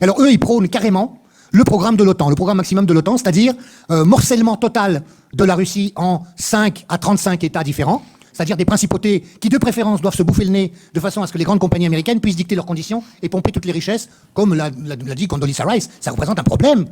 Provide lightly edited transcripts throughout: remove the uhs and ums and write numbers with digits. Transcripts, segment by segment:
Alors eux, ils prônent carrément le programme de l'OTAN, le programme maximum de l'OTAN, c'est-à-dire morcellement total de la Russie en 5 à 35 États différents, c'est-à-dire des principautés qui, de préférence, doivent se bouffer le nez de façon à ce que les grandes compagnies américaines puissent dicter leurs conditions et pomper toutes les richesses, comme l'a dit Condoleezza Rice. Ça représente un problème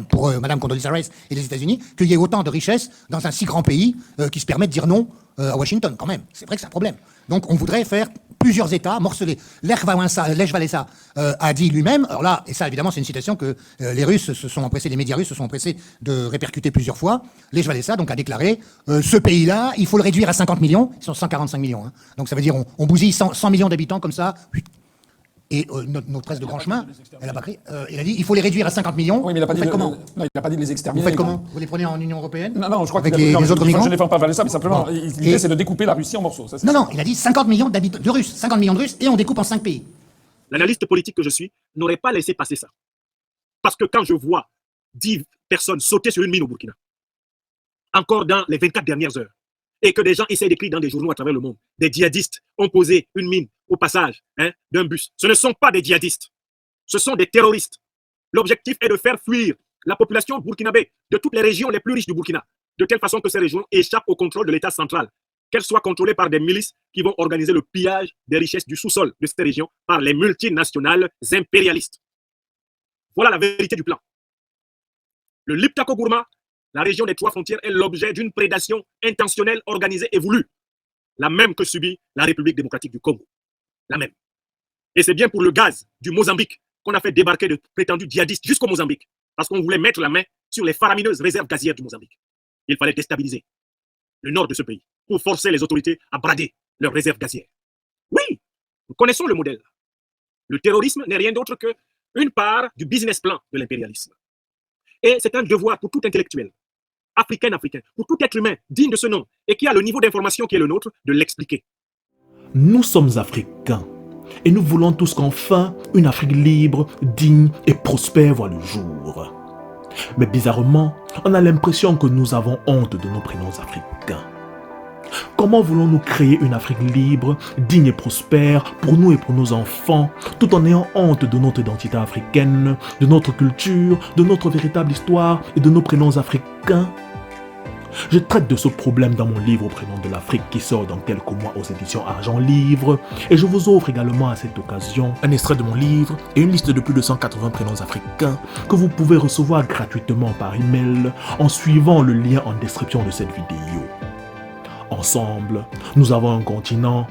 pour Madame Condoleezza Rice et les États-Unis, qu'il y ait autant de richesses dans un si grand pays qui se permet de dire non à Washington, quand même. C'est vrai que c'est un problème. Donc on voudrait faire plusieurs États morcelés. Lech Walesa a dit lui-même, alors là, et ça évidemment c'est une citation que les Russes se sont empressés, les médias russes se sont empressés de répercuter plusieurs fois, Lech Walesa donc a déclaré, ce pays-là, il faut le réduire à 50 millions, ils sont 145 millions, hein. Donc ça veut dire on bousille 100 millions d'habitants comme ça, et notre presse de grand chemin, elle a pas créé, il a dit il faut les réduire à 50 millions. Oui, mais il n'a pas dit comment non, il n'a pas dit de les exterminer. Vous faites comment? Vous les prenez en Union européenne? Non, je crois avec que les autres migrants. Je ne défends pas Valesa, mais simplement, Bon. l'idée c'est de découper la Russie en morceaux. Ça, non, il a dit 50 millions de Russes, 50 millions de Russes, et on découpe en 5 pays. L'analyste politique que je suis n'aurait pas laissé passer ça. Parce que quand je vois 10 personnes sauter sur une mine au Burkina, encore dans les 24 dernières heures, et que des gens essayent d'écrire dans des journaux à travers le monde, des djihadistes ont posé une mine au passage d'un bus. Ce ne sont pas des djihadistes, ce sont des terroristes. L'objectif est de faire fuir la population burkinabé de toutes les régions les plus riches du Burkina, de telle façon que ces régions échappent au contrôle de l'État central, qu'elles soient contrôlées par des milices qui vont organiser le pillage des richesses du sous-sol de ces régions par les multinationales impérialistes. Voilà la vérité du plan. Le Liptako Gourma, la région des 3 frontières, est l'objet d'une prédation intentionnelle, organisée et voulue. La même que subit la République démocratique du Congo. La même. Et c'est bien pour le gaz du Mozambique qu'on a fait débarquer de prétendus djihadistes jusqu'au Mozambique. Parce qu'on voulait mettre la main sur les faramineuses réserves gazières du Mozambique. Il fallait déstabiliser le nord de ce pays pour forcer les autorités à brader leurs réserves gazières. Oui, nous connaissons le modèle. Le terrorisme n'est rien d'autre qu'une part du business plan de l'impérialisme. Et c'est un devoir pour tout intellectuel, africain, pour tout être humain digne de ce nom et qui a le niveau d'information qui est le nôtre, de l'expliquer. Nous sommes africains et nous voulons tous qu'enfin une Afrique libre, digne et prospère voit le jour. Mais bizarrement, on a l'impression que nous avons honte de nos prénoms africains. Comment voulons-nous créer une Afrique libre, digne et prospère pour nous et pour nos enfants, tout en ayant honte de notre identité africaine, de notre culture, de notre véritable histoire et de nos prénoms africains? Je traite de ce problème dans mon livre Prénoms de l'Afrique qui sort dans quelques mois aux éditions Argent Livre, et je vous offre également à cette occasion un extrait de mon livre et une liste de plus de 180 prénoms africains que vous pouvez recevoir gratuitement par email en suivant le lien en description de cette vidéo. Ensemble, nous avons un continent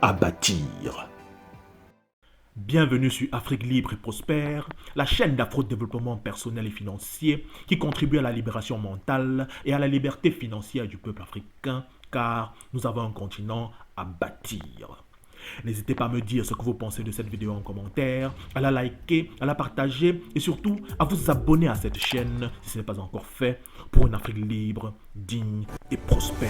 à bâtir. Bienvenue sur Afrique Libre et Prospère, la chaîne d'afro-développement personnel et financier qui contribue à la libération mentale et à la liberté financière du peuple africain, car nous avons un continent à bâtir. N'hésitez pas à me dire ce que vous pensez de cette vidéo en commentaire, à la liker, à la partager et surtout à vous abonner à cette chaîne si ce n'est pas encore fait pour une Afrique libre, digne et prospère.